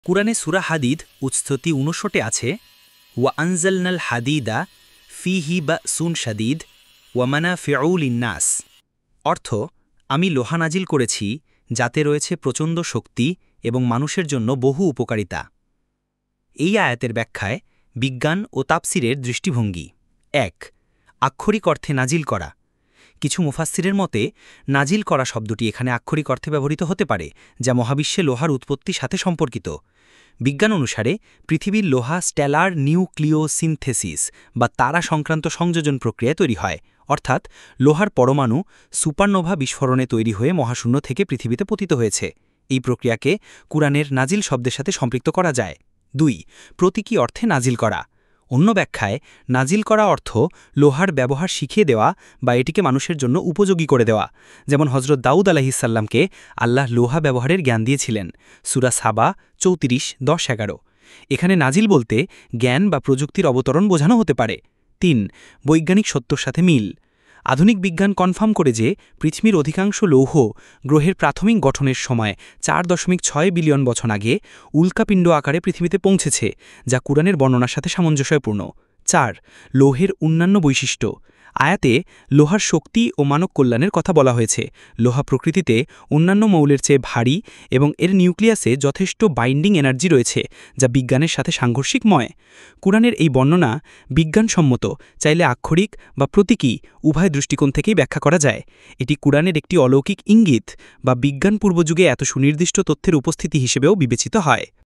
কুরআনে সূরা হাদিদ উৎস 59 আছে ওয়া আনজালনাল হাদিদা ফীহি বাসুন শাদীদ ওয়া মানাফিউ লিন্নাস। অর্থ, আমি লোহা নাজিল করেছি যাতে রয়েছে প্রচণ্ড শক্তি এবং মানুষের জন্য বহু উপকারিতা। এই আয়াতের ব্যাখ্যায় বিজ্ঞান ও তাফসিরের দৃষ্টিভঙ্গি। ১. আক্ষরিক অর্থে নাজিল করা। কিছু মুফাসসিরের মতে নাজিল করা শব্দটি এখানে আক্ষরিক অর্থে ব্যবহৃত হতে পারে, যা মহাবিশ্বে লোহার উৎপত্তির সাথে সম্পর্কিত। বিজ্ঞান অনুসারে পৃথিবীর লোহা স্টেলার নিউক্লিওসিনথেসিস বা তারা সংক্রান্ত সংযোজন প্রক্রিয়ায় তৈরি হয়, অর্থাৎ লোহার পরমাণু সুপারনোভা বিস্ফোরণে তৈরি হয়ে মহাশূন্য থেকে পৃথিবীতে পতিত হয়েছে। এই প্রক্রিয়াকে কুরআনের নাজিল শব্দের সাথে সম্পৃক্ত করা যায়। ২. প্রতীকী অর্থে নাজিল করা। অন্য ব্যাখ্যায় নাজিল করা অর্থ লোহার ব্যবহার শিখিয়ে দেওয়া বা এটিকে মানুষের জন্য উপযোগী করে দেওয়া, যেমন হজরত দাউদ আলাইহিসসাল্লামকে আল্লাহ লোহা ব্যবহারের জ্ঞান দিয়েছিলেন। সূরা সাবা 34:10-11। এখানে নাজিল বলতে জ্ঞান বা প্রযুক্তির অবতরণ বোঝানো হতে পারে। ৩. বৈজ্ঞানিক সত্যর সাথে মিল। আধুনিক বিজ্ঞান কনফার্ম করে যে পৃথিবীর অধিকাংশ লৌহ গ্রহের প্রাথমিক গঠনের সময় 4.6 বিলিয়ন বছর আগে উল্কাপিণ্ড আকারে পৃথিবীতে পৌঁছেছে, যা কুরআনের বর্ণনার সাথে সামঞ্জস্যপূর্ণ। ৪. লৌহের অন্যান্য বৈশিষ্ট্য। আয়াতে লোহার শক্তি ও মানব কল্যাণের কথা বলা হয়েছে। লোহা প্রকৃতিতে অন্যান্য মৌলের চেয়ে ভারী এবং এর নিউক্লিয়াসে যথেষ্ট বাইন্ডিং এনার্জি রয়েছে, যা বিজ্ঞানের সাথে সাংঘর্ষিকময়। কুরআনের এই বর্ণনা বিজ্ঞানসম্মত, চাইলে আক্ষরিক বা প্রতীকী উভয় দৃষ্টিকোণ থেকেই ব্যাখ্যা করা যায়। এটি কুরআনের একটি অলৌকিক ইঙ্গিত বা বিজ্ঞান পূর্বযুগে এত সুনির্দিষ্ট তথ্যের উপস্থিতি হিসেবেও বিবেচিত হয়।